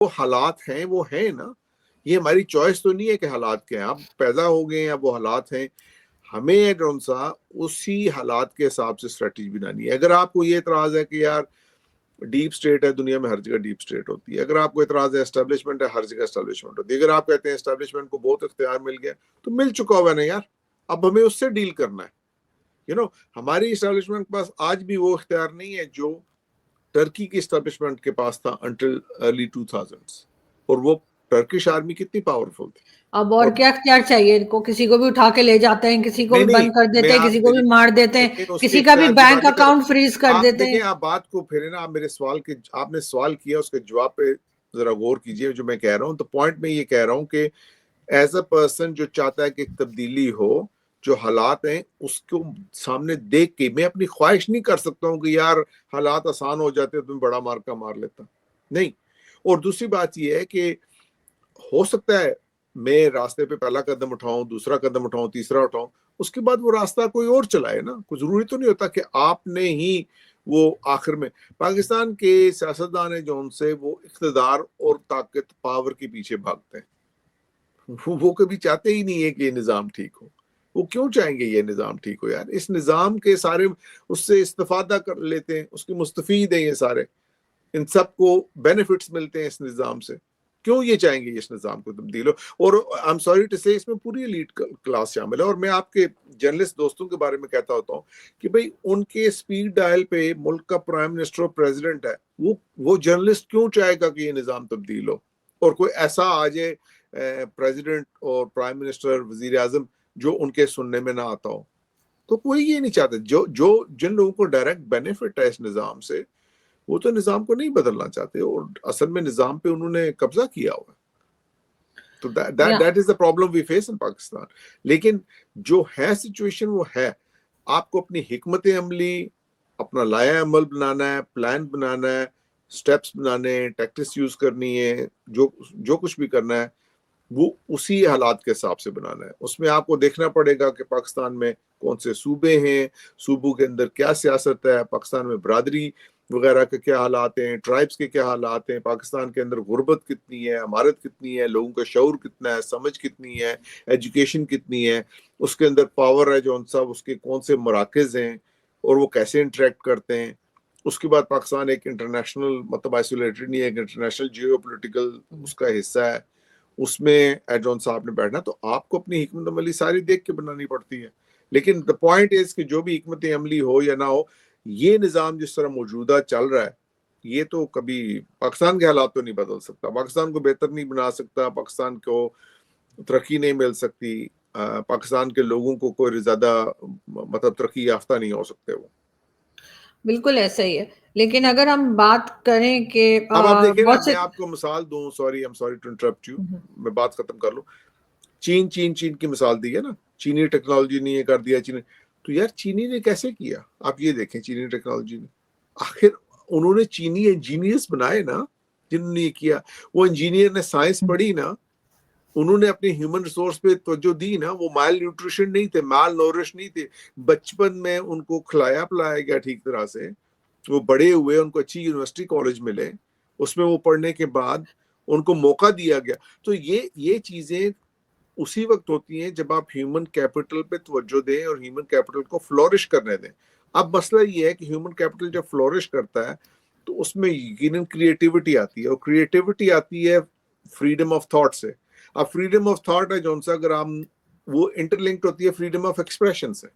وہ حالات ہیں وہ ہیں نا, یہ ہماری چوائس تو نہیں ہے کہ حالات کے ہیں, آپ پیدا ہو گئے ہیں, اب وہ حالات ہیں, ہمیں کون سا اسی حالات کے حساب سے اسٹریٹجی بنانی ہے. اگر آپ کو یہ اعتراض ہے کہ یار ڈیپ اسٹیٹ ہے, دنیا میں ہر جگہ ڈیپ اسٹیٹ ہوتی ہے, اگر آپ کو اعتراض ہے اسٹیبلشمنٹ ہے, ہر جگہ اسٹیبلشمنٹ ہوتی ہے, اگر آپ کہتے ہیں اسٹیبلشمنٹ کو بہت اختیار مل گیا, تو مل چکا ہوا ہے نا یار, اب ہمیں اس سے ڈیل کرنا ہے. ہماری اسٹیبلشمنٹ کے پاس آج بھی وہ اختیار نہیں ہے جو ٹرکی کی اسٹیبلشمنٹ کے پاس تھا انٹل ارلی 2000s, اور وہ ٹرکش آرمی کتنی پاورفل تھی. اب اور کیا اختیار چاہیے ان کو, کسی کو بھی اٹھا کے لے جاتے ہیں, کسی کو بھی بند کر دیتے ہیں, کسی کو بھی مار دیتے ہیں, کسی کا بھی بینک اکاؤنٹ فریز کر دیتے ہیں. دیکھیں آپ بات کو پھر نا, آپ میرے سوال کے, آپ نے سوال کیا اس کے جواب پہ ذرا غور کیجئے جو میں کہہ رہا ہوں. تو پوائنٹ میں یہ کہہ رہا ہوں کہ ایز اے پرسن جو چاہتا ہے کہ ایک تبدیلی ہو, جو حالات ہیں اس کو سامنے دیکھ کے میں اپنی خواہش نہیں کر سکتا ہوں کہ یار حالات آسان ہو جاتے تو میں بڑا مارکا مار لیتا, نہیں. اور دوسری بات یہ ہے کہ ہو سکتا ہے میں راستے پہ پہلا قدم اٹھاؤں, دوسرا قدم اٹھاؤں, تیسرا اٹھاؤں, اس کے بعد وہ راستہ کوئی اور چلائے نا. کوئی ضروری تو نہیں ہوتا کہ آپ نے ہی وہ آخر میں. پاکستان کے سیاستدان ہیں جو ان سے وہ اقتدار اور طاقت پاور کے پیچھے بھاگتے ہیں, وہ کبھی چاہتے ہی نہیں ہے کہ یہ نظام ٹھیک ہو. وہ کیوں چاہیں گے یہ نظام ٹھیک ہو یار؟ اس نظام کے سارے اس سے استفادہ کر لیتے ہیں, اس کے مستفید ہیں یہ سارے, ان سب کو بینیفٹس ملتے ہیں اس نظام سے. کیوں یہ چاہیں گے اس نظام کو تبدیل ہو؟ اور I'm sorry to say اس میں پوری ایلیٹ کلاس شامل ہے. اور میں آپ کے جرنلسٹ دوستوں کے بارے میں کہتا ہوتا ہوں کہ بھئی ان کے سپیڈ ڈائل پہ ملک کا پرائم منسٹر اور پریزیڈنٹ ہے, وہ جرنلسٹ کیوں چاہے گا کہ یہ نظام تبدیل ہو؟ اور کوئی ایسا آ جائے پریزیڈنٹ اور پرائم منسٹر, وزیر اعظم جو ان کے سننے میں نہ آتا ہو, تو کوئی یہ نہیں چاہتا. جن لوگوں کو ڈائریکٹ بینیفٹ ہے اس نظام سے, وہ تو نظام کو نہیں بدلنا چاہتے, اور اصل میں نظام پہ انہوں نے قبضہ کیا ہوا ہے. تو that is the problem we face in Pakistan. لیکن جو ہے سچویشن وہ ہے. آپ کو اپنی حکمت عملی, اپنا لائحہ عمل بنانا ہے, پلان بنانا ہے, سٹیپس بنانے ہیں, ٹیکٹکس یوز کرنی ہے, جو کچھ بھی کرنا ہے وہ اسی حالات کے حساب سے بنانا ہے. اس میں آپ کو دیکھنا پڑے گا کہ پاکستان میں کون سے صوبے ہیں, صوبوں کے اندر کیا سیاست ہے, پاکستان میں برادری وغیرہ کے کیا حالات ہیں, ٹرائبس کے کیا حالات ہیں, پاکستان کے اندر غربت کتنی ہے, امارت کتنی ہے, لوگوں کا شعور کتنا ہے, سمجھ کتنی ہے, ایجوکیشن کتنی ہے, اس کے اندر پاور ہے جو ان سب, اس کے کون سے مراکز ہیں اور وہ کیسے انٹریکٹ کرتے ہیں. اس کے بعد پاکستان ایک انٹرنیشنل, مطلب آئسولیٹڈ نہیں ہے, ایک انٹرنیشنل جیو پولیٹیکل اس کا حصہ ہے. اس میں ایڈون صاحب نے بیٹھنا, تو آپ کو اپنی حکمت عملی ساری دیکھ کے بنانی پڑتی ہے. لیکن the point is کہ جو بھی حکمت عملی ہو یا نہ ہو, یہ نظام جس طرح موجودہ چل رہا ہے یہ تو کبھی پاکستان کے حالات تو نہیں بدل سکتا, پاکستان کو بہتر نہیں بنا سکتا, پاکستان کو ترقی نہیں مل سکتی, پاکستان کے لوگوں کو کوئی زیادہ مطلب ترقی یافتہ نہیں ہو سکتے. وہ بالکل ایسا ہی ہے. لیکن اگر ہم بات کریں کہ اب آپ دیکھیں نا, میں آپ کو مثال دوں, I'm sorry to interrupt you, میں بات ختم کر لوں. چین کی مثال دی ہے نا, چینی ٹیکنالوجی نے یہ کر دیا, چینی, تو یار چینی نے کیسے کیا؟ آپ یہ دیکھیں, چینی ٹیکنالوجی نے آخر انہوں نے چینی انجینئرز بنائے نا جنہوں نے یہ کیا. وہ انجینئر نے سائنس پڑھی نا, انہوں نے اپنے ہیومن ریسورس پہ توجہ دی نا. وہ مال نیوٹریشن نہیں تھے, مال نورش نہیں تھے, بچپن میں ان کو کھلایا پلایا گیا ٹھیک طرح سے, وہ بڑے ہوئے, ان کو اچھی یونیورسٹی کالج ملے, اس میں وہ پڑھنے کے بعد ان کو موقع دیا گیا. تو یہ چیزیں اسی وقت ہوتی ہیں جب آپ ہیومن کیپٹل پہ توجہ دیں اور ہیومن کیپٹل کو فلورش کرنے دیں. اب مسئلہ یہ ہے کہ ہیومن کیپٹل جب فلورش کرتا ہے تو اس میں یقیناً کریٹیوٹی آتی ہے, اور کریٹیوٹی آتی ہے فریڈم آف تھاٹ سے. اب فریڈم آف تھاٹ ہے جون سا, اگر ہم وہ انٹرلنکڈ ہوتی ہے فریڈم آف ایکسپریشن سے.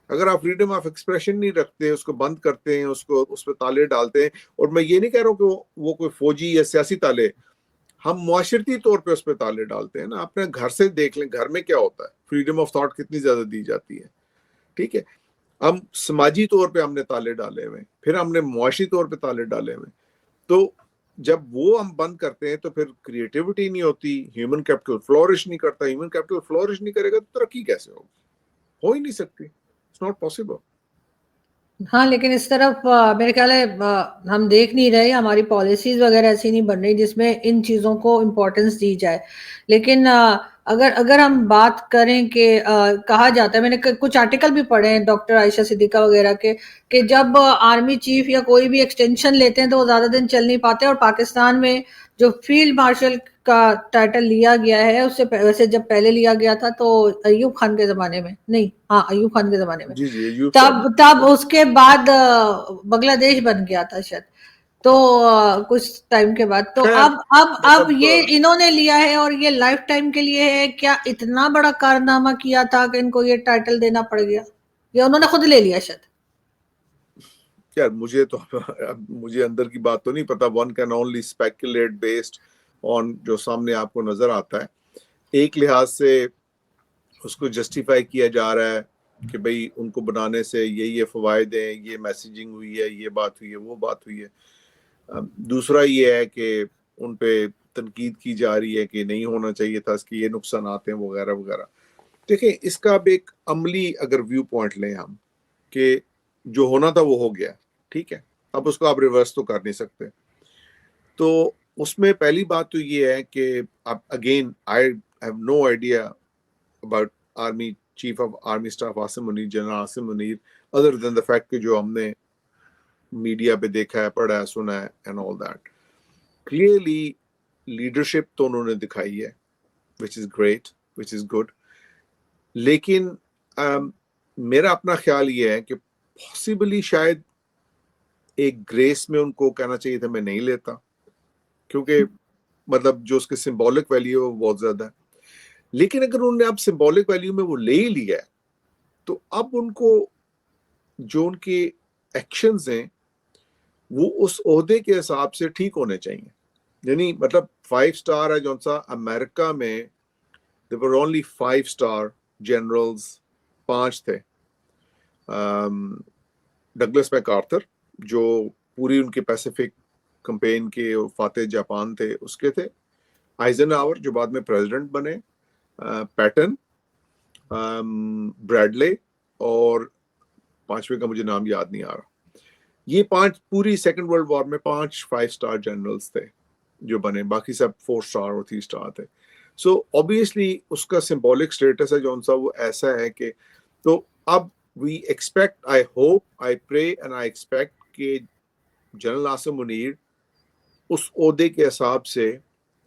اگر آپ فریڈم آف ایکسپریشن نہیں رکھتے, اس کو بند کرتے ہیں, اس پہ تالے ڈالتے ہیں, اور میں یہ نہیں کہہ رہا ہوں کہ وہ کوئی فوجی یا سیاسی تالے, ہم معاشرتی طور پہ اس پہ تالے ڈالتے ہیں نا. اپنے گھر سے دیکھ لیں, گھر میں کیا ہوتا ہے, فریڈم آف تھاٹ کتنی زیادہ دی جاتی ہے. ٹھیک ہے, ہم سماجی طور پہ ہم نے تالے ڈالے ہوئے, پھر ہم نے معاشی طور پہ تالے ڈالے ہوئے. تو جب وہ ہم بند کرتے ہیں تو پھر کریٹیوٹی نہیں ہوتی, ہیومن کیپٹل فلورش نہیں کرتا. ہیومن کیپٹل فلورش نہیں کرے گا تو ترقی کیسے ہوگی؟ ہو ہی نہیں سکتی. It's not possible. ہاں, لیکن اس طرف میرے خیال ہے ہم دیکھ نہیں رہے, ہماری پالیسیز وغیرہ ایسی نہیں بن رہی جس میں ان چیزوں کو امپورٹنس دی جائے. لیکن اگر ہم بات کریں کہ کہا جاتا ہے, میں نے کچھ آرٹیکل بھی پڑھے ہیں ڈاکٹر عائشہ صدیقہ وغیرہ کے, کہ جب آرمی چیف یا کوئی بھی ایکسٹینشن لیتے ہیں تو وہ زیادہ دن چل نہیں پاتے, اور پاکستان میں جو فیلڈ مارشل کا ٹائٹل لیا گیا ہے اس سے ویسے جب پہلے لیا گیا تھا تو ایوب خان کے زمانے میں نہیں، ہاں ایوب خان کے زمانے میں، جی جی ایوب صاحب، تب اس کے بعد بنگلہ دیش بن گیا تھا شاید، تو کچھ ٹائم کے بعد تو خیر اب مطلب یہ انہوں نے لیا ہے اور یہ لائف ٹائم کے لیے ہے. کیا اتنا بڑا کارنامہ کیا تھا کہ ان کو یہ ٹائٹل دینا پڑ گیا، یا انہوں نے خود لے لیا شاید؟ یار مجھے تو مجھے اندر کی بات تو نہیں پتا. One can only speculate based on جو سامنے آپ کو نظر آتا ہے. ایک لحاظ سے اس کو جسٹیفائی کیا جا رہا ہے کہ بھئی ان کو بنانے سے یہ فوائد ہیں، یہ میسیجنگ ہوئی ہے، یہ بات ہوئی ہے، وہ بات ہوئی ہے. دوسرا یہ ہے کہ ان پہ تنقید کی جا رہی ہے کہ نہیں ہونا چاہیے تھا، اس کے یہ نقصانات ہیں وغیرہ وغیرہ. دیکھیں اس کا اب ایک عملی اگر ویو پوائنٹ لیں ہم کہ جو ہونا تھا وہ ہو گیا، ٹھیک ہے، اب اس کو آپ ریورس تو کر نہیں سکتے. تو اس میں پہلی بات تو یہ ہے کہ اب again I have no idea about army chief of army staff Asim Munir, general Asim Munir, other than the fact کہ جو ہم نے میڈیا پہ دیکھا ہے، پڑھا ہے، سنا ہے and all that. Clearly leadership تو انہوں نے دکھائی ہے which is great, which is good. لیکن میرا اپنا خیال یہ ہے کہ پاسبلی شاید ایک گریس میں ان کو کہنا چاہیے تھا میں نہیں لیتا، کیونکہ مطلب جو اس کے سمبولک ویلیو ہے وہ بہت زیادہ ہے. لیکن اگر انہوں نے اب سمبولک ویلیو میں وہ لے ہی لیا ہے تو اب ان کو جو ان کے ایکشنز ہیں وہ اس عہدے کے حساب سے ٹھیک ہونے چاہیے. یعنی مطلب 5 سٹار ہے جو سا امریکہ میں there were only 5 star generals، 5 تھے. ڈگلس میک آرتھر جو پوری ان کے پیسیفک کمپین کے فاتح جاپان تھے اس کے تھے، آئزن ہاور جو بعد میں پریزیڈنٹ بنے، پیٹن، بریڈلے، اور 5ویں کا مجھے نام یاد نہیں آ رہا. یہ 5 پوری سیکنڈ ورلڈ وار میں 5 سٹار جنرلز تھے جو بنے، باقی سب 4 سٹار اور 3 سٹار تھے. سو obviously اس کا سمبولک اسٹیٹس ہے جو سا وہ ایسا ہے کہ تو اب we expect, I hope, I pray and I expect کہ جنرل عاصم منیر اس عہدے کے حساب سے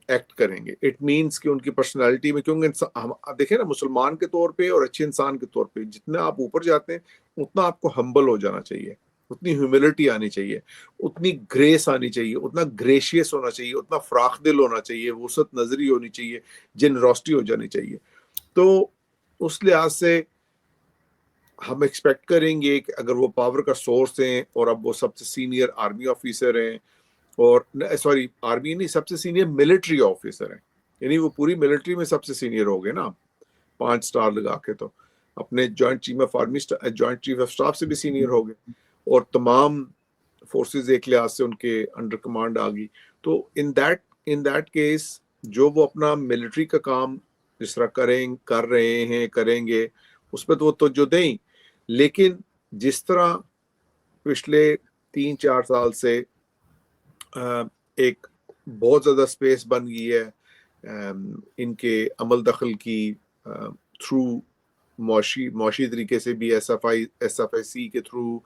ایکٹ کریں گے. اٹ مینس کہ ان کی پرسنالٹی میں، کیونکہ دیکھیں نا مسلمان کے طور پہ اور اچھے انسان کے طور پہ جتنا آپ اوپر جاتے ہیں اتنا آپ کو ہمبل ہو جانا چاہیے، اتنی ہیوملٹی آنی چاہیے، اتنی گریس آنی چاہیے، اتنا گریشیس ہونا چاہیے، اتنا فراخ دل ہونا چاہیے، وسعت نظری ہونی چاہیے، جنروسٹی ہو جانی چاہیے. تو اس لحاظ سے ہم ایکسپیکٹ کریں گے کہ اگر وہ پاور کا سورس ہیں اور اب وہ سب سے سینئر آرمی آفیسر ہیں، اور سوری آرمی نہیں، سب سے سینئر ملٹری آفیسر ہیں، یعنی وہ پوری ملٹری میں سب سے سینئر ہو گئے نا 5 سٹار لگا کے، تو اپنے joint chief of army, joint chief of staff سے بھی سینئر ہو گئے، اور تمام فورسز ایک لحاظ سے ان کے انڈر کمانڈ آ گئی. تو ان دیٹ کیس جو وہ اپنا ملٹری کا کام جس طرح کر رہے ہیں، کریں گے، اس پہ تو وہ توجہ دیں. لیکن جس طرح پچھلے 3-4 سال سے ایک بہت زیادہ سپیس بن گئی ہے ان کے عمل دخل کی تھرو معاشی طریقے سے بھی، ایس ایف آئی سی کے تھرو،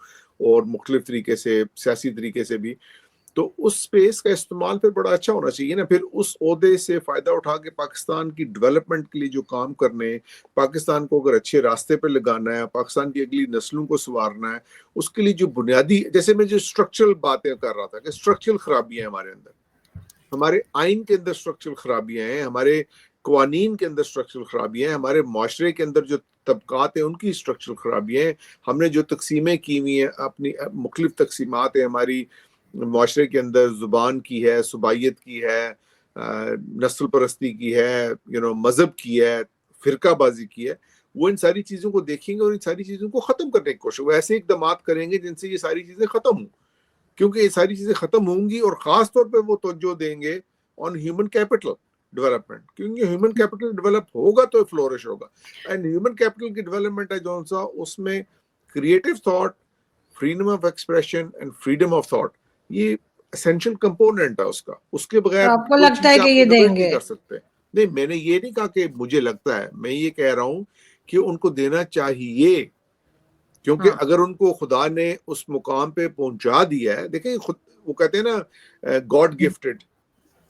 اور مختلف طریقے سے سیاسی طریقے سے بھی، تو اس سپیس کا استعمال پھر بڑا اچھا ہونا چاہیے نا. پھر اس عہدے سے فائدہ اٹھا کے پاکستان کی ڈیولپمنٹ کے لیے جو کام کرنے، پاکستان کو اگر اچھے راستے پہ لگانا ہے، پاکستان کی اگلی نسلوں کو سنوارنا ہے، اس کے لیے جو بنیادی، جیسے میں جو اسٹرکچرل باتیں کر رہا تھا کہ اسٹرکچرل خرابیاں ہیں ہمارے اندر، ہمارے آئین کے اندر اسٹرکچرل خرابیاں ہیں، ہمارے قوانین کے اندر اسٹرکچرل خرابیاں ہیں، ہمارے معاشرے کے اندر جو طبقات ہیں ان کی اسٹرکچرل خرابیاں ہیں، ہم نے جو تقسیمیں کی ہوئی ہیں، اپنی مختلف تقسیمات ہیں ہماری معاشرے کے اندر، زبان کی ہے، صوبائیت کی ہے، نسل پرستی کی ہے، مذہب کی ہے، فرقہ بازی کی ہے، وہ ان ساری چیزوں کو دیکھیں گے اور ان ساری چیزوں کو ختم کرنے کی کوشش، وہ ایسے اقدامات کریں گے جن سے یہ ساری چیزیں ختم ہوں، کیونکہ یہ ساری چیزیں ختم ہوں گی. اور خاص طور پہ وہ توجہ دیں گے آن ہیومن کیپٹل ڈیولپمنٹ، کیونکہ ہیومن کیپٹل ڈیولپ ہوگا تو فلورش ہوگا. اینڈ ہیومن کیپٹل کی ڈیولپمنٹ ہے جو سا اس میں creative thought, freedom of expression and freedom of thought, یہ اسینشل کمپوننٹ ہے اس کا. اس کے بغیر آپ کو کوئی لگتا ہے چیز کہ آپ یہ دیں انوویٹ نہیں گے؟ کر سکتے. نہیں، میں نے یہ نہیں کہا کہ مجھے لگتا ہے، میں یہ کہہ رہا ہوں کہ ان کو دینا چاہیے، کیونکہ اگر ان کو خدا نے اس مقام پہ پہنچا دیا ہے، دیکھیں وہ کہتے ہیں نا God gifted,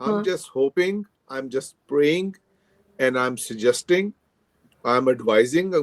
I'm just hoping, I'm just praying, and I'm suggesting, I'm advising,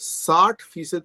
60%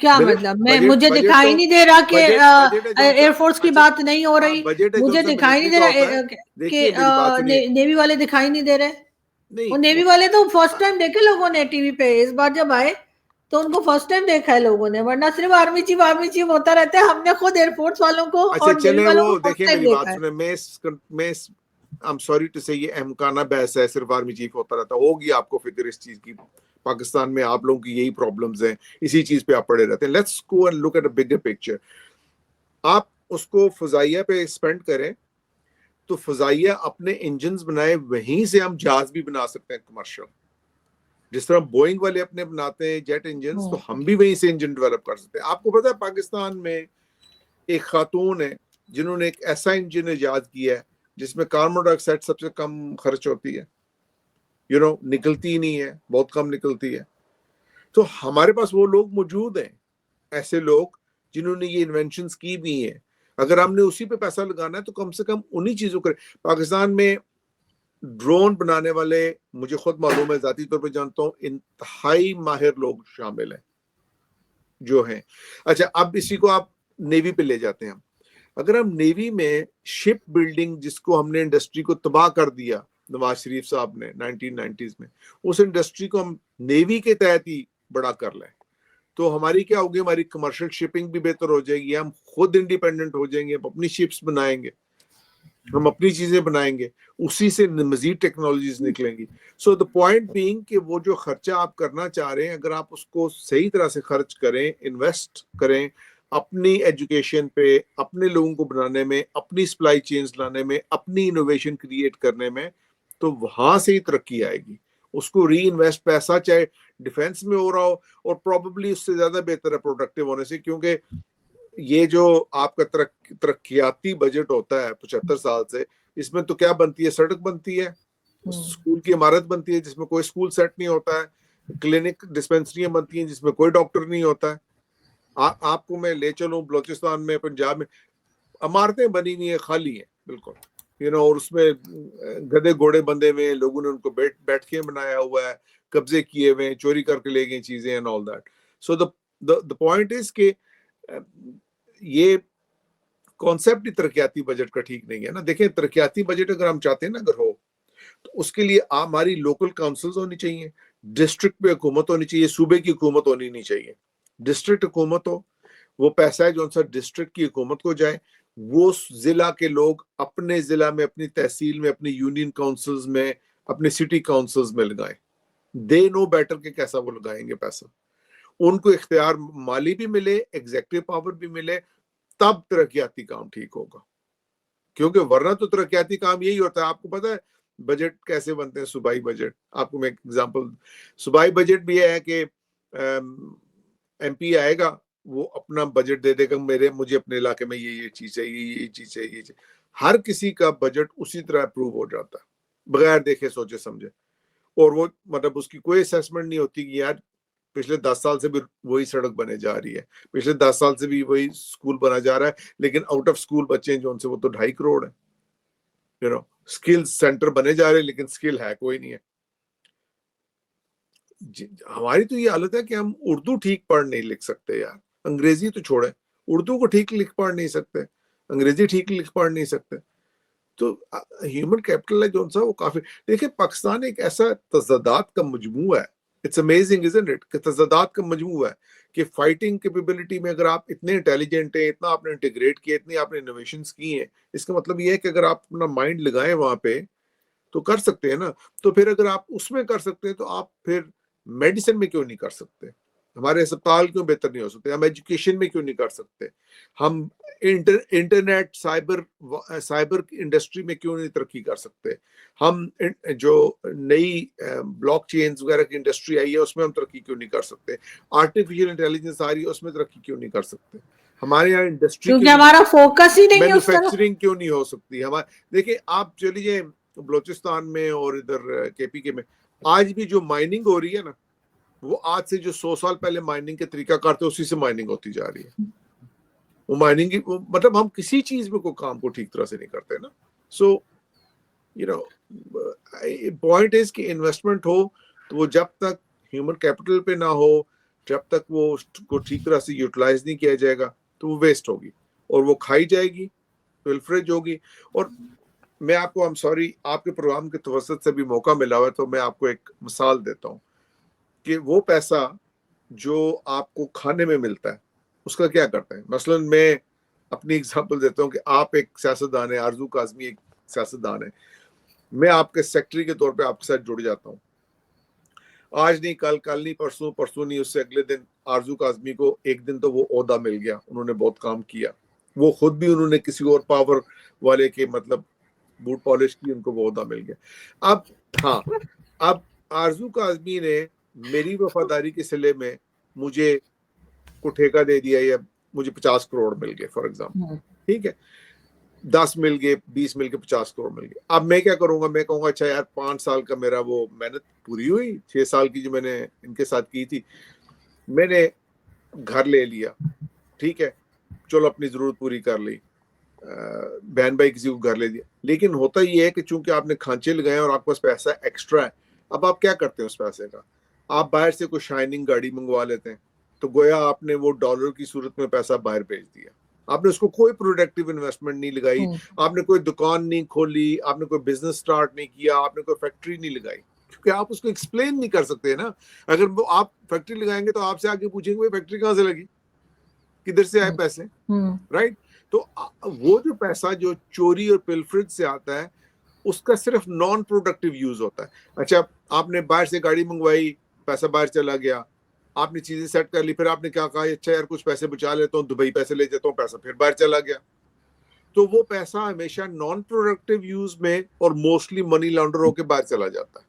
کیا مطلب میں مجھے دکھائی نہیں دے رہا کہ ایئر فورس کی بات نہیں ہو رہی, مجھے دکھائی نہیں دے رہا کہ نیوی والے دکھائی نہیں دے رہے. وہ نیوی والے تو فرسٹ ٹائم دیکھے لوگوں نے ٹی وی پہ, اس بار جب آئے تو ان کو فرسٹ ٹائم دیکھا ہے لوگوں نے, ورنہ صرف آرمی چیف ہوتا رہتا ہے. ہم نے خود ایئر فورس والوں کو اور نیوی والوں کو فرسٹ ٹائم دیکھا ہے. میں I'm sorry to say یہ احمقانہ بحث ہے, صرف آرمی چیف ہوتا رہتا. ہوگی آپ کو فکر اس چیز کی, پاکستان میں آپ لوگوں کی یہی پرابلمز ہیں, اسی چیز پہ آپ پڑے رہتے ہیں. Let's go and look at a bigger picture. آپ اس کو فضائیہ پہ اسپینڈ کریں تو فضائیہ اپنے انجنز بنائے, وہیں سے ہم جہاز بھی بنا سکتے ہیں کمرشل. جس طرح بوئنگ والے اپنے بناتے ہیں جیٹ انجنز, تو ہم بھی وہیں سے انجن ڈیولپ کر سکتے ہیں. آپ کو پتا ہے پاکستان میں ایک خاتون ہے جنہوں نے ایک ایسا انجن ایجاد کیا ہے جس میں کاربن ڈائی آکسائڈ سب سے کم خرچ ہوتی ہے, نکلتی نہیں ہے, بہت کم نکلتی ہے. تو ہمارے پاس وہ لوگ موجود ہیں, ایسے لوگ جنہوں نے یہ انوینشنز کی بھی ہیں. اگر ہم نے اسی پہ پیسہ لگانا ہے تو کم سے کم انہی چیزوں کریں. پاکستان میں ڈرون بنانے والے مجھے خود معلوم ہے, ذاتی طور پہ جانتا ہوں, انتہائی ماہر لوگ شامل ہیں جو ہیں. اچھا, اب اسی کو آپ نیوی پہ لے جاتے ہیں. اگر ہم نیوی میں شپ بلڈنگ, جس کو ہم نے انڈسٹری کو تباہ کر دیا نواز شریف صاحب نے 1990s میں, اس انڈسٹری کو ہم نیوی کے تحت ہی بڑا کر لیں تو ہماری کیا ہوگی, ہماری کمرشل شپنگ بھی بہتر ہو جائے گی, ہم خود انڈیپینڈنٹ ہو جائیں گے, ہم اپنی شپس بنائیں گے, ہم اپنی چیزیں بنائیں گے, اسی سے مزید ٹیکنالوجیز نکلیں گی. سو دا پوائنٹ بینگ کہ وہ جو خرچہ آپ کرنا چاہ رہے ہیں, اگر آپ اس کو صحیح طرح سے خرچ کریں, انویسٹ کریں اپنی ایجوکیشن پہ, اپنے لوگوں کو بنانے میں, اپنی سپلائی چینز لانے میں, اپنی انوویشن کریٹ کرنے میں, تو وہاں سے ہی ترقی آئے گی. اس کو ری انویسٹ پیسہ چاہے ڈیفینس میں ہو رہا ہو, اور پروبیبلی اس سے زیادہ بہتر ہے پروڈکٹیو ہونے سے, کیونکہ یہ جو آپ کا ترقیاتی بجٹ ہوتا ہے 75 سال سے, اس میں تو کیا بنتی ہے, سڑک بنتی ہے, اسکول کی عمارت بنتی ہے جس میں کوئی اسکول سیٹ نہیں ہوتا ہے, کلینک ڈسپینسریاں بنتی ہیں جس میں کوئی ڈاکٹر نہیں ہوتا ہے. آپ کو میں لے چلوں بلوچستان میں, پنجاب میں عمارتیں بنی ہوئی ہیں, خالی ہیں بالکل, اور اس میں گدے گھوڑے بندے ہوئے, لوگوں نے ان کو بیٹھ کے بنایا ہوا ہے, قبضے کیے ہوئے, چوری کر کے لے گئے چیزیں and all that. So the point is کہ یہ کانسیپٹ ہی ترقیاتی بجٹ کا ٹھیک نہیں ہے نا. دیکھیں, ترقیاتی بجٹ اگر ہم چاہتے ہیں نا اگر ہو, تو اس کے لیے ہماری لوکل کاؤنسلز ہونی چاہیے, ڈسٹرکٹ پہ حکومت ہونی چاہیے, صوبے کی حکومت ہونی نہیں چاہیے. ڈسٹرکٹ حکومت ہو, وہ پیسہ ہے جو ان سا ڈسٹرکٹ کی حکومت کو جائے, وہ ضلع کے لوگ اپنے ضلع میں, اپنی تحصیل میں, اپنی یونین کاؤنسلز میں, اپنے سٹی کاؤنسلز میں لگائیں. دے نو بیٹر کہ کیسا وہ لگائیں گے پیسہ. ان کو اختیار مالی بھی ملے, ایگزیکٹو پاور بھی ملے, تب ترقیاتی کام ٹھیک ہوگا. کیونکہ ورنہ تو ترقیاتی کام یہی ہوتا ہے. آپ کو پتا ہے بجٹ کیسے بنتے ہیں, صوبائی بجٹ. آپ کو میں ایک ایگزامپل, صوبائی بجٹ بھی ہے کہ ایم پی آئے گا, وہ اپنا بجٹ دے دے گا, مجھے اپنے علاقے میں یہ چیز چاہیے, یہ چیز چاہیے, یہ چیز. ہر کسی کا بجٹ اسی طرح اپروو ہو جاتا ہے بغیر دیکھے سوچے سمجھے, اور وہ مطلب اس کی کوئی اسیسمنٹ نہیں ہوتی کہ یار پچھلے 10 سال سے بھی وہی سڑک بنے جا رہی ہے, پچھلے 10 سال سے بھی وہی اسکول بنا جا رہا ہے, لیکن آؤٹ آف اسکول بچے ہیں جو ان سے, وہ تو 2.5 کروڑ ہے. اسکل سینٹر بنے جا رہے ہیں لیکن اسکل ہے کوئی نہیں ہے. ہماری تو یہ حالت ہے کہ ہم اردو ٹھیک پڑھ نہیں لکھ سکتے یار, انگریزی تو چھوڑیں, اردو کو ٹھیک لکھ پڑھ نہیں سکتے, انگریزی ٹھیک لکھ پڑھ نہیں سکتے. تو ہیومن کیپٹل ہے جو ان سا وہ کافی. دیکھیں, پاکستان ایک ایسا تضادات کا مجموعہ ہے, اٹس امیزنگ isn't it, کہ تضادات کا مجموعہ ہے کہ فائٹنگ کیپیبلٹی میں اگر آپ اتنے انٹیلیجنٹ ہیں, اتنا آپ نے انٹیگریٹ کیا, اتنی آپ نے انوویشنز کی ہیں, اس کا مطلب یہ ہے کہ اگر آپ اپنا مائنڈ لگائیں وہاں پہ تو کر سکتے ہیں نا. تو پھر اگر آپ اس میں کر سکتے ہیں تو آپ پھر میڈیسن میں کیوں نہیں کر سکتے, ہمارے اسپتال کیوں بہتر نہیں ہو سکتے, ہم ایجوکیشن میں کیوں نہیں کر سکتے, ہم انٹرنیٹ سائبر انڈسٹری میں کیوں نہیں ترقی کر سکتے, ہم جو نئی بلاک چینز وغیرہ کی انڈسٹری آئی ہے اس میں ہم ترقی کیوں نہیں کر سکتے, آرٹیفیشل انٹیلیجنس آ رہی ہے اس میں ترقی کیوں نہیں کر سکتے, ہمارے یہاں انڈسٹری کیونکہ ہمارا فوکس ہی نہیں ہے اس طرف. مینوفیکچرنگ کیوں نہیں ہو سکتی. دیکھیں, آپ چلی جائیں بلوچستان میں اور ادھر کے پی کے میں, آج بھی جو مائننگ ہو رہی ہے نا, وہ آج سے جو 100 سال پہلے مائننگ کے طریقہ کار تھے اسی سے مائننگ ہوتی جا رہی ہے. وہ مائننگ مطلب ہم کسی چیز میں کوئی کام کو ٹھیک طرح سے نہیں کرتے نا. سو پوائنٹ از کہ انویسٹمنٹ ہو تو وہ جب تک ہیومن کیپٹل پہ نہ ہو, جب تک وہ اس کو ٹھیک طرح سے یوٹیلائز نہیں کیا جائے گا تو وہ ویسٹ ہوگی اور وہ کھائی جائے گی، پلفریج ہوگی. اور میں آپ کو سوری آپ کے پروگرام کے توسط سے بھی موقع ملا ہوا ہے تو میں آپ کو ایک مثال دیتا ہوں کہ وہ پیسہ جو آپ کو کھانے میں ملتا ہے اس کا کیا کرتے ہیں. مثلا میں اپنی اگزامپل دیتا ہوں کہ آپ ایک سیاستدان ہیں، آرزو کاظمی ایک سیاستدان ہے، میں آپ کے سیکٹری کے طور پہ آپ کے ساتھ جڑ جاتا ہوں. آج نہیں کل، کل نہیں پرسوں، پرسوں نہیں اس سے اگلے دن آرزو کاظمی کو ایک دن تو وہ عہدہ مل گیا، انہوں نے بہت کام کیا، وہ خود بھی انہوں نے کسی اور پاور والے کے مطلب بوٹ پالش کی، ان کو وہ عہدہ مل گیا. اب ہاں، اب آرزو کاظمی نے میری وفاداری کے صلے میں مجھے کو ٹھیکہ دے دیا یا مجھے 50 کروڑ مل گئے فار ایگزامپل، ٹھیک ہے، 10 مل گئے، 20 مل کے 50 کروڑ مل گئے. اب میں کیا کروں گا؟ میں کہوں گا اچھا یار 5 سال کا میرا وہ محنت پوری ہوئی، 6 سال کی جو میں نے ان کے ساتھ کی تھی، میں نے گھر لے لیا، ٹھیک ہے، چلو اپنی ضرورت پوری کر لی، بہن بھائی کسی کو گھر لے دیا. لیکن ہوتا یہ ہے کہ چونکہ آپ نے کھانچے لگائے اور آپ کے پاس پیسہ ایکسٹرا ہے، اب آپ کیا کرتے ہیں اس پیسے کا؟ آپ باہر سے کوئی شائننگ گاڑی منگوا لیتے ہیں، تو گویا آپ نے وہ ڈالر کی صورت میں پیسہ باہر بھیج دیا. آپ نے اس کو کوئی پروڈکٹیو انویسٹمنٹ نہیں لگائی، آپ نے کوئی دکان نہیں کھولی، آپ نے کوئی بزنس سٹارٹ نہیں کیا، آپ نے کوئی فیکٹری نہیں لگائی، کیونکہ آپ اس کو ایکسپلین نہیں کر سکتے نا. اگر وہ آپ فیکٹری لگائیں گے تو آپ سے آگے پوچھیں گے فیکٹری کہاں سے لگی، کدھر سے آئے پیسے، رائٹ؟ تو وہ جو پیسہ جو چوری اور پلفریج سے آتا ہے اس کا صرف نان پروڈکٹیو یوز ہوتا ہے. اچھا آپ نے باہر سے گاڑی منگوائی، پیسہ باہر چلا گیا، آپ نے چیزیں سیٹ کر لی، پھر آپ نے کیا کہا اچھا یار کچھ پیسے بچا لیتا ہوں، دبئی پیسے لے جاتا ہوں، پیسہ پھر باہر چلا گیا. تو وہ پیسہ ہمیشہ نان پروڈکٹیو یوز میں اور موسٹلی منی لانڈر ہو کے باہر چلا جاتا ہے.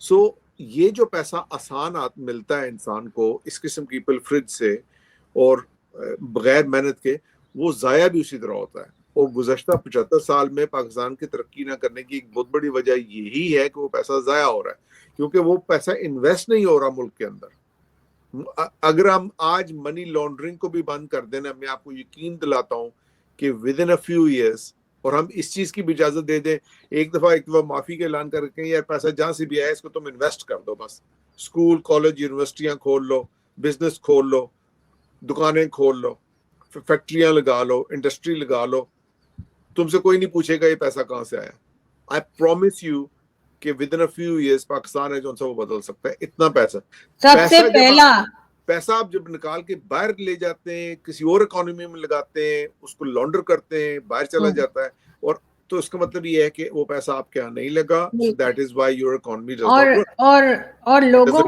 سو یہ جو پیسہ آسان ملتا ہے انسان کو اس قسم کی پلفریج سے اور بغیر محنت کے، وہ ضائع بھی اسی طرح ہوتا ہے. اور گزشتہ 75 سال میں پاکستان کی ترقی نہ کرنے کی ایک بہت بڑی وجہ یہی ہے کہ وہ پیسہ ضائع ہو رہا ہے، کیونکہ وہ پیسہ انویسٹ نہیں ہو رہا ملک کے اندر. اگر ہم آج منی لانڈرنگ کو بھی بند کر دینا، میں آپ کو یقین دلاتا ہوں کہ with in a few years, اور ہم اس چیز کی بھی اجازت دے دیں، ایک دفعہ معافی کا اعلان کر کے یار پیسہ جہاں سے بھی آیا اس کو تم انویسٹ کر دو، بس اسکول کالج یونیورسٹیاں کھول لو، بزنس کھول لو، دکانیں کھول لو، فیکٹریاں لگا لو، انڈسٹری لگا لو، تم سے کوئی نہیں پوچھے گا یہ پیسہ کہاں سے آیا. آئی پرومس یو کہ with in a few years Pakistan ہے جو ان سے وہ بدل سکتا ہے. اتنا پیسہ سب سے پہلا پیسہ آپ جب نکال کے باہر لے جاتے ہیں، کسی اور اکانومی میں لگاتے ہیں، اس کو لانڈر کرتے ہیں، باہر چلا جاتا ہے، اور تو اس کا مطلب یہ ہے کہ وہ پیسہ آپ کے یہاں نہیں لگا. So that is why your economy does not grow. اور لوگوں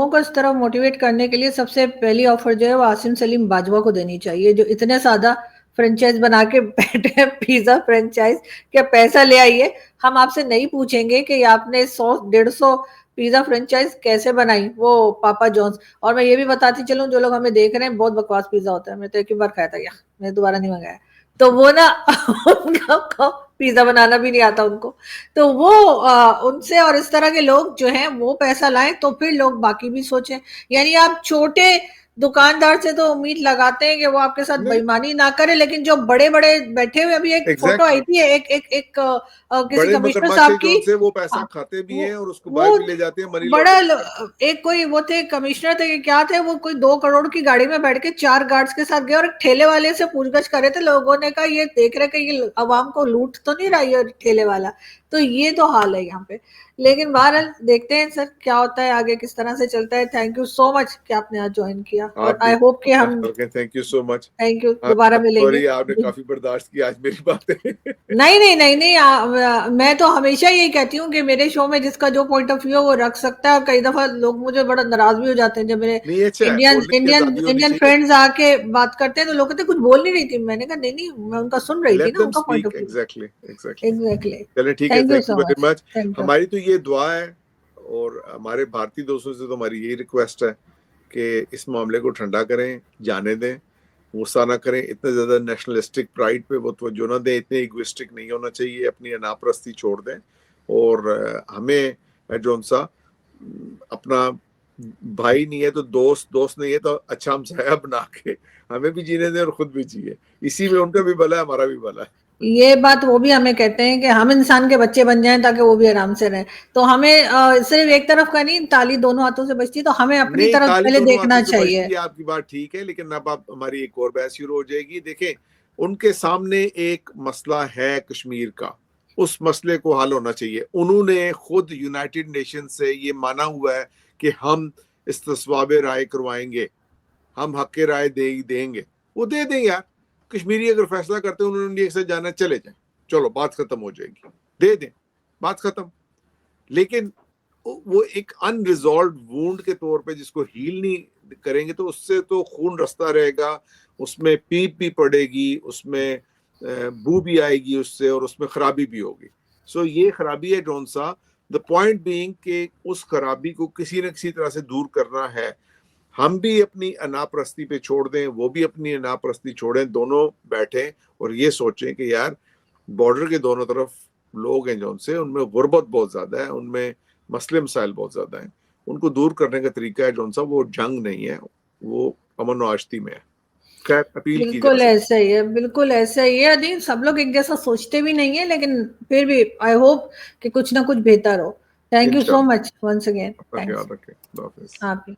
کو اس طرح موٹیویٹ کرنے کے لیے سب سے پہلی آفر جو ہے وہ عاصم سلیم باجوہ کو دینی چاہیے، جو اتنے سادہ فرنچائز بنا کے بیٹھے ہیں، پیزا فرنچائز، کیا پیسہ لے آئیے، ہم آپ سے نہیں پوچھیں گے کہ آپ نے 100-150 پیزا فرنچائز کیسے بنائی، وہ پاپا جونز. اور میں یہ بھی بتاتی چلوں جو لوگ ہمیں دیکھ رہے ہیں، بہت بکواس پیزا ہوتا ہے، میں تو ایک ہی بار کھایا تھا، میں دوبارہ نہیں منگایا. تو وہ نا ان کا پیزا بنانا بھی نہیں آتا ان کو، تو وہ ان سے اور اس طرح کے لوگ جو ہیں وہ پیسہ لائیں تو پھر لوگ باقی بھی سوچیں. یعنی آپ چھوٹے دکاندار سے تو امید لگاتے ہیں کہ وہ آپ کے ساتھ بےایمانی نہ کرے، لیکن جو بڑے بڑے بیٹھے ہوئے، ابھی ایک فوٹو آئی تھی ایک کسی کمشنر صاحب کی، وہ پیسہ کھاتے بھی ہیں اور اس کو باہر بھی لے جاتے ہیں، منی بڑا ایک کوئی وہ تھے کمشنر تھے کہ کیا تھے، وہ کوئی 2 کروڑ کی گاڑی میں بیٹھ کے 4 گارڈز کے ساتھ گئے اور ایک ٹھیلے والے سے پوچھ گچھ کرے تھے. لوگوں نے کہا یہ دیکھ رہے کہ یہ عوام کو لوٹ تو نہیں رہا یہ ٹھیلے والا. تو یہ تو حال ہے یہاں پہ. لیکن بہرحال دیکھتے ہیں سر کیا ہوتا ہے آگے، کس طرح سے چلتا ہے. تھینک یو سو مچ کہ آپ نے آج جوائن کیا، اور آئی ہوپ کہ ہم thank you so much, thank you دوبارہ ملیں گے. آپ نے کافی برداشت کی آج میری باتیں. نہیں، میں تو ہمیشہ یہی کہتی ہوں کہ میرے شو میں جس کا جو پوائنٹ آف ویو وہ رکھ سکتا ہے. اور کئی دفعہ لوگ مجھے بڑا ناراض بھی ہو جاتے ہیں جب میرے انڈین فرینڈز آ کے بات کرتے ہیں تو لوگ کہتے ہیں کچھ بول نہیں رہی تھی. میں نے کہا نہیں میں ان کا سن رہی تھی نا، ان کا پوائنٹ آف ویو. ایگزیکٹلی. چلیں ٹھیک ہے، تھینک یو ویری مچ. ہماری تو یہ دعا ہے اور ہمارے بھارتی دوستوں سے تو ہماری یہی ریکویسٹ ہے کہ اس معاملے کو ٹھنڈا کریں، جانے دیں، غصہ نہ کریں، اتنے زیادہ نیشنلسٹک پرائڈ پہ وہ توجہ نہ دیں، اتنے ایگوسٹک نہیں ہونا چاہیے، اپنی انا پرستی چھوڑ دیں. اور ہمیں جون سا اپنا بھائی نہیں ہے تو دوست نہیں ہے تو اچھا ہم سایہ بنا کے ہمیں بھی جینے دیں اور خود بھی جیے. اسی میں ان کا بھی بھلا ہے، ہمارا بھی بھلا ہے. یہ بات وہ بھی ہمیں کہتے ہیں کہ ہم انسان کے بچے بن جائیں تاکہ وہ بھی آرام سے رہیں. تو ہمیں صرف ایک طرف کا نہیں, تالی دونوں ہاتھوں سے بچتی, تو ہمیں اپنی نہیں طرف تالی پہلے دونوں دیکھنا ہاتھوں سے چاہیے. بچتی ہے, آپ کی بات ٹھیک ہے, لیکن اب آپ ہماری ایک اور بحث شروع ہو جائے گی. دیکھیں ان کے سامنے ایک مسئلہ ہے کشمیر کا, اس مسئلے کو حل ہونا چاہیے. انہوں نے خود یونائٹڈ نیشن سے یہ مانا ہوا ہے کہ ہم استصواب رائے کروائیں گے, ہم حق رائے دیں گے. وہ دے دیں یار, کشمیری اگر فیصلہ کرتے ہیں انہوں نے ایک سے جانا, چلے جائیں, چلو بات ختم ہو جائے گی, دے دیں, بات ختم. لیکن وہ ایک ان ریزالوڈ وونڈ کے طور پہ جس کو ہیل نہیں کریں گے تو اس سے تو خون رستا رہے گا, اس میں پیپ بھی پڑے گی, اس میں بو بھی آئے گی اس سے, اور اس میں خرابی بھی ہوگی. سو یہ خرابی ہے جون سا. دا پوائنٹ بینگ کہ اس خرابی کو کسی نہ کسی طرح سے دور کرنا ہے. ہم بھی اپنی انا پرستی پہ چھوڑ دیں, وہ بھی اپنی انا پرستی چھوڑیں, دونوں بیٹھیں اور یہ سوچیں کہ یار بارڈر کے دونوں طرف لوگ ہیں جون سے, ان میں غربت بہت زیادہ ہے, ان میں مسئلے مسائل بہت زیادہ ہیں, ان کو دور کرنے کا طریقہ ہے جون سا وہ جنگ نہیں ہے, وہ امن و آشتی میں ہے. خیر اپیل کی جا بالکل سکتی. ایسا ہی ہے, بالکل ایسا ہی ہے. نہیں سب لوگ ایک جیسا سوچتے بھی نہیں ہیں, لیکن پھر بھی آئی ہوپ کہ کچھ نہ کچھ بہتر ہو. تھینک یو سو انشاءاللہ مچ ونس اگین. اپنا تھینکس. خیال رکھیں. اللہ حافظ. آپ بھی.